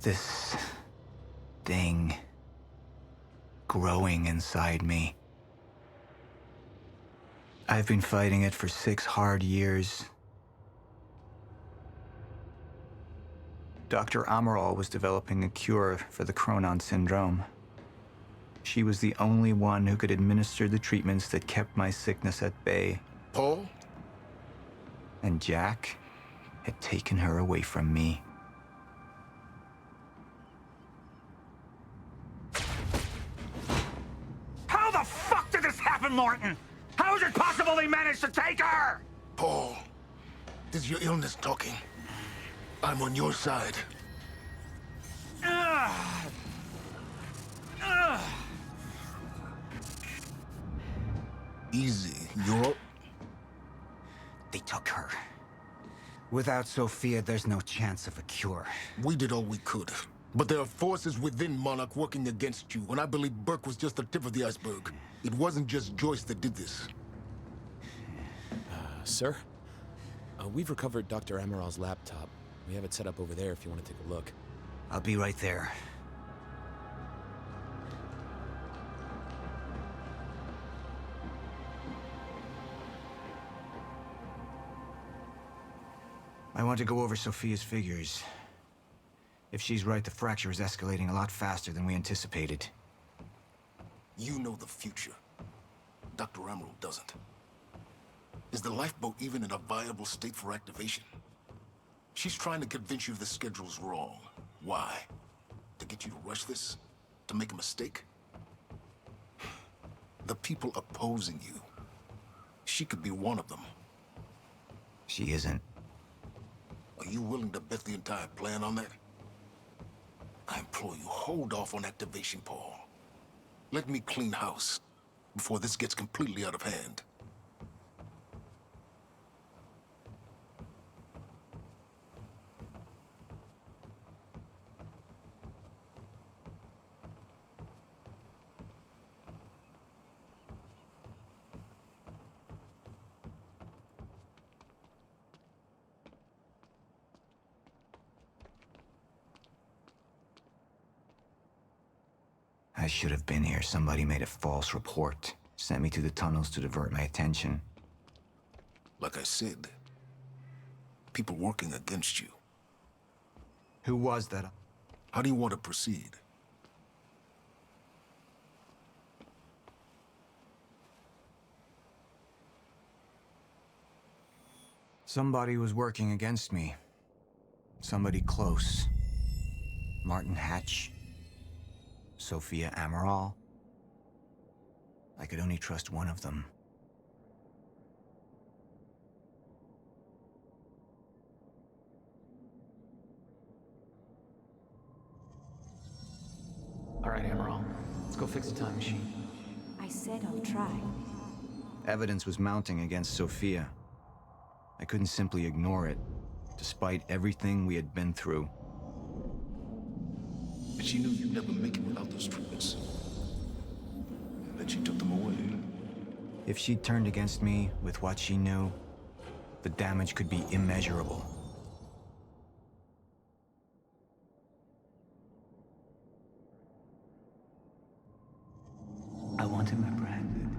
this thing growing inside me. I've been fighting it for 6 hard years. Dr. Amaral was developing a cure for the Cronon syndrome. She was the only one who could administer the treatments that kept my sickness at bay. Paul? And Jack had taken her away from me. How the fuck did this happen, Morton? How is it possible they managed to take her? Paul, this is your illness talking. I'm on your side. Easy, you're... They took her. Without Sofia, there's no chance of a cure. We did all we could. But there are forces within Monarch working against you, and I believe Burke was just the tip of the iceberg. It wasn't just Joyce that did this. Sir? We've recovered Dr. Amaral's laptop. We have it set up over there if you want to take a look. I'll be right there. I want to go over Sofia's figures. If she's right, the fracture is escalating a lot faster than we anticipated. You know the future. Dr. Amaral doesn't. Is the lifeboat even in a viable state for activation? She's trying to convince you the schedule's wrong. Why? To get you to rush this? To make a mistake? The people opposing you. She could be one of them. She isn't. Are you willing to bet the entire plan on that? I implore you, hold off on activation, Paul. Let me clean house before this gets completely out of hand. I should have been here. Somebody made a false report. Sent me to the tunnels to divert my attention. Like I said, people working against you. Who was that? How do you want to proceed? Somebody was working against me. Somebody close. Martin Hatch. Sofia Amaral. I could only trust one of them. All right, Amaral. Let's go fix the time machine. I said I'll try. Evidence was mounting against Sofia. I couldn't simply ignore it, despite everything we had been through. But she knew you'd never make it without those treatments. And then she took them away. If she'd turned against me with what she knew, the damage could be immeasurable. I want him apprehended.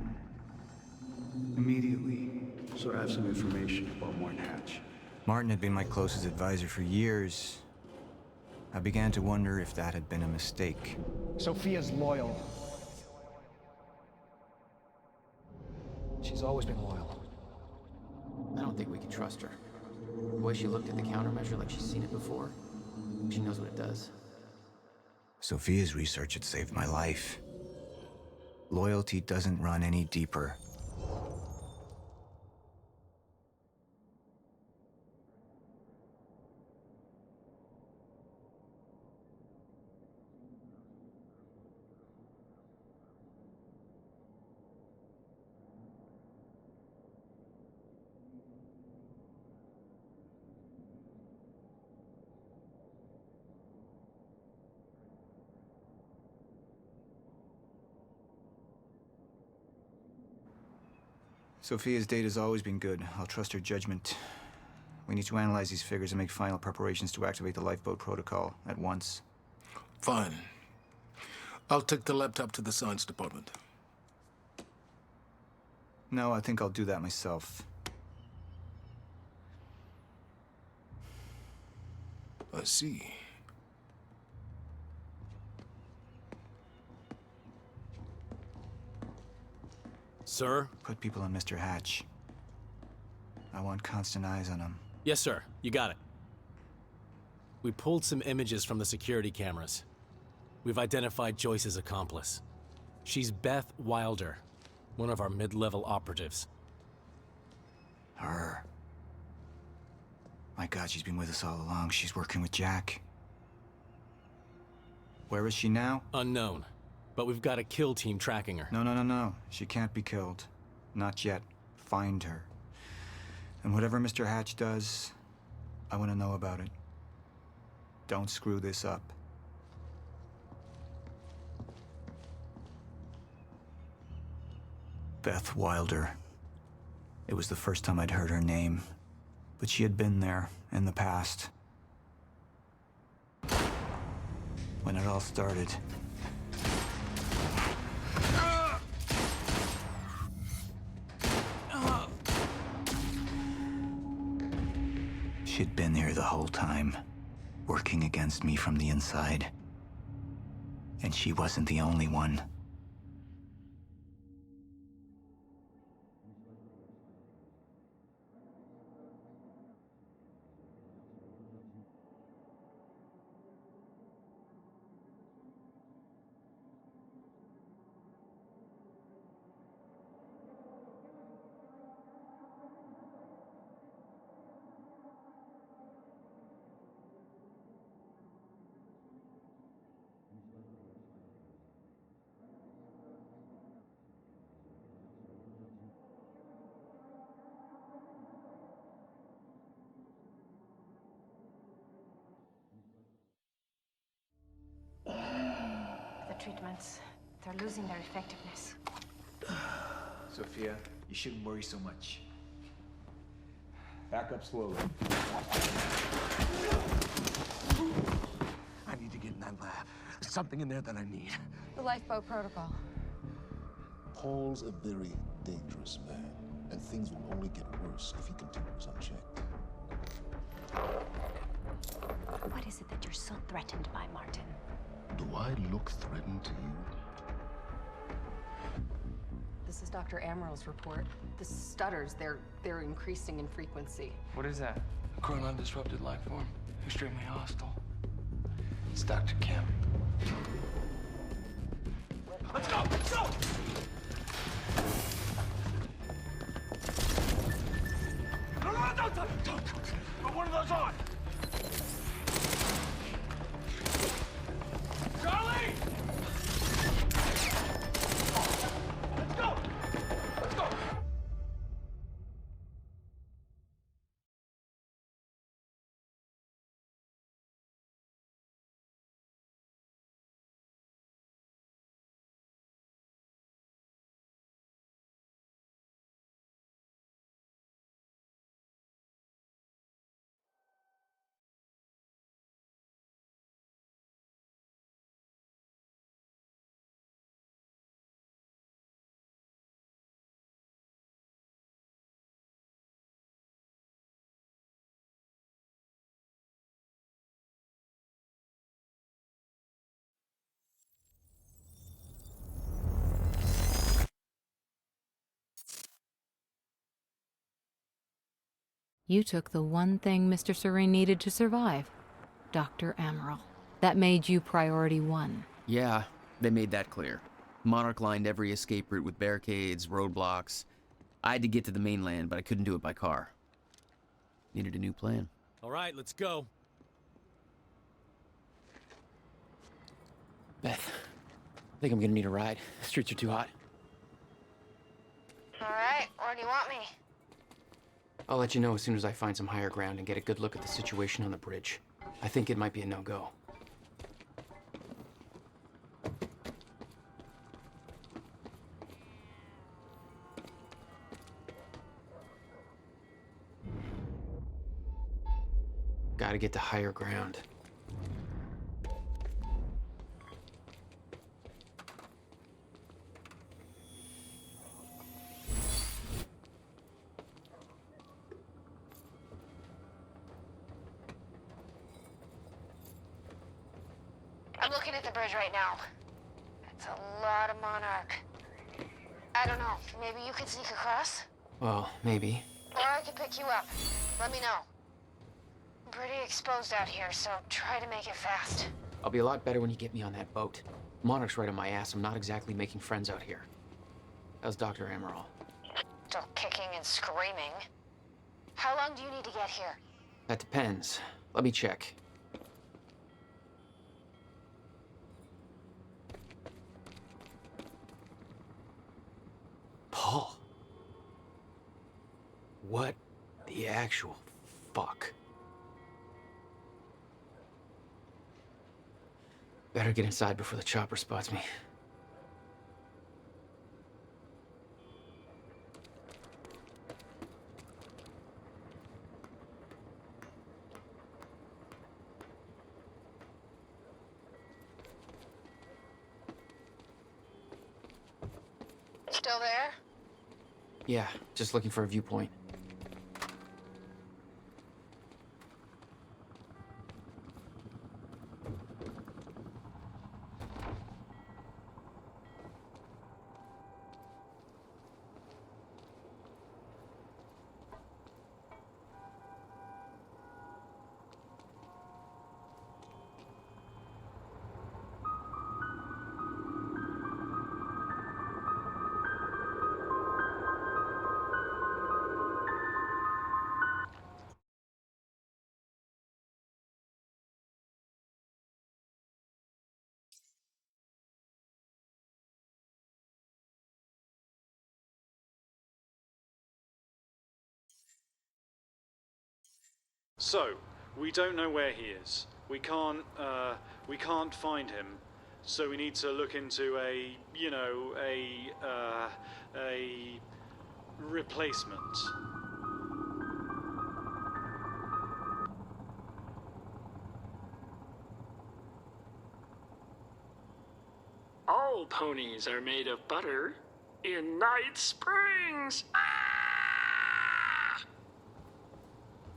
Immediately. So I have some information about Martin Hatch. Martin had been my closest advisor for years. I began to wonder if that had been a mistake. Sofia's loyal. She's always been loyal. I don't think we can trust her. The way she looked at the countermeasure like she's seen it before. She knows what it does. Sofia's research had saved my life. Loyalty doesn't run any deeper. Sofia's data's always been good. I'll trust her judgment. We need to analyze these figures and make final preparations to activate the lifeboat protocol at once. Fine. I'll take the laptop to the science department. No, I think I'll do that myself. I see. Sir? Put people on Mr. Hatch. I want constant eyes on him. Yes, sir. You got it. We pulled some images from the security cameras. We've identified Joyce's accomplice. She's Beth Wilder, one of our mid-level operatives. Her. My God, she's been with us all along. She's working with Jack. Where is she now? Unknown. But we've got a kill team tracking her. No. She can't be killed. Not yet. Find her. And whatever Mr. Hatch does, I want to know about it. Don't screw this up. Beth Wilder. It was the first time I'd heard her name, but she had been there in the past. When it all started. She'd been here the whole time, working against me from the inside. And she wasn't the only one. The treatments, they're losing their effectiveness. Sofia, you shouldn't worry so much. Back up slowly. I need to get in that lab. There's something in there that I need. The lifeboat protocol. Paul's a very dangerous man, and things will only get worse if he continues unchecked. What is it that you're so threatened by, Martin? Do I look threatened to you? This is Dr. Amaral's report. The stutters, they're increasing in frequency. What is that? A chronon-disrupted life form. Extremely hostile. It's Dr. Kim. Let's go! Let's go! No, don't. Put one of those on! Charlie! Let's go! Let's go! You took the one thing Mr. Serene needed to survive, Dr. Amaral. That made you priority one. Yeah, they made that clear. Monarch lined every escape route with barricades, roadblocks. I had to get to the mainland, but I couldn't do it by car. Needed a new plan. All right, let's go. Beth, I think I'm gonna need a ride. The streets are too hot. All right, where do you want me? I'll let you know as soon as I find some higher ground and get a good look at the situation on the bridge. I think it might be a no-go. Gotta get to higher ground. I'm looking at the bridge right now. It's a lot of Monarch. I don't know. Maybe you could sneak across? Well, maybe. Or I could pick you up. Let me know. I'm pretty exposed out here, so try to make it fast. I'll be a lot better when you get me on that boat. Monarch's right on my ass. I'm not exactly making friends out here. How's Dr. Amaral? Still kicking and screaming. How long do you need to get here? That depends. Let me check. Paul. What the actual fuck? Better get inside before the chopper spots me. Still there? Yeah, just looking for a viewpoint. So, we don't know where he is. We can't find him. So we need to look into a replacement. All ponies are made of butter in Night Springs.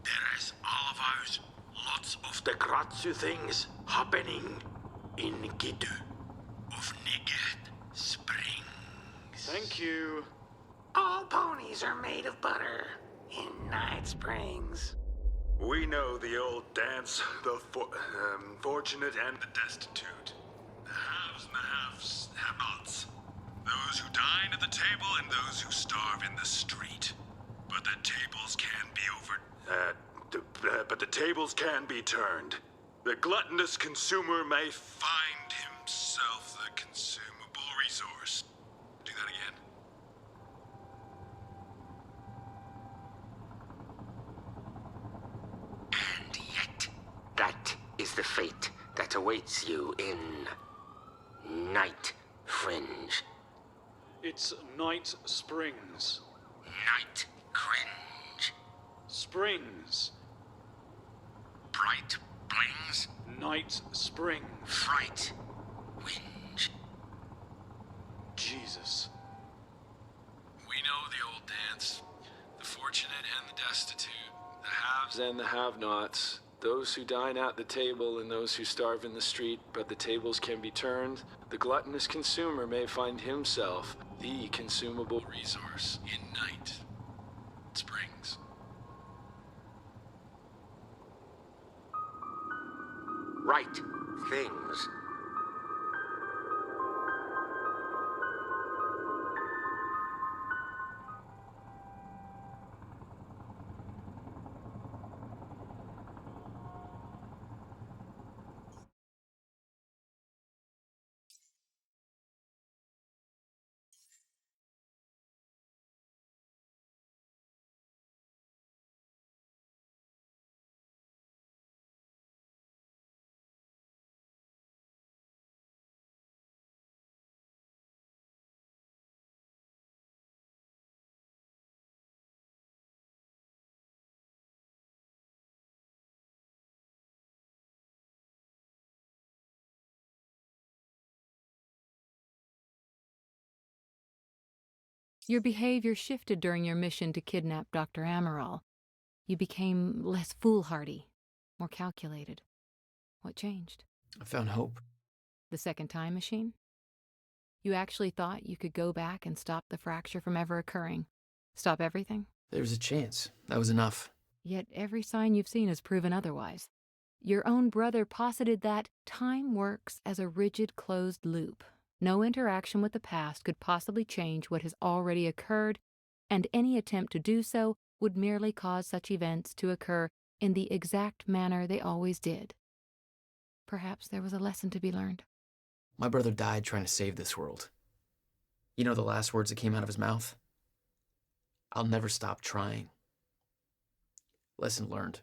There's always lots of the Kratzu things happening in Gitu of Nigat Springs. Thank you. All ponies are made of butter in Night Springs. We know the old dance, the fortunate and the destitute. The haves and the have-nots. Those who dine at the table and those who starve in the street. But the tables can be but the tables can be turned. The gluttonous consumer may find himself the consumable resource. Do that again. And yet, that is the fate that awaits you in Night Fringe. It's Night Springs. Night Cringe. Springs. Bright Blings. Night Spring. Fright. Whinge. Jesus. We know the old dance. The fortunate and the destitute. The haves and the have-nots. Those who dine at the table and those who starve in the street, but the tables can be turned. The gluttonous consumer may find himself the consumable resource in Night Springs. Right things. Your behavior shifted during your mission to kidnap Dr. Amaral. You became less foolhardy, more calculated. What changed? I found hope. The second time machine? You actually thought you could go back and stop the fracture from ever occurring? Stop everything? There was a chance. That was enough. Yet every sign you've seen has proven otherwise. Your own brother posited that time works as a rigid closed loop. No interaction with the past could possibly change what has already occurred, and any attempt to do so would merely cause such events to occur in the exact manner they always did. Perhaps there was a lesson to be learned. My brother died trying to save this world. You know the last words that came out of his mouth? I'll never stop trying. Lesson learned.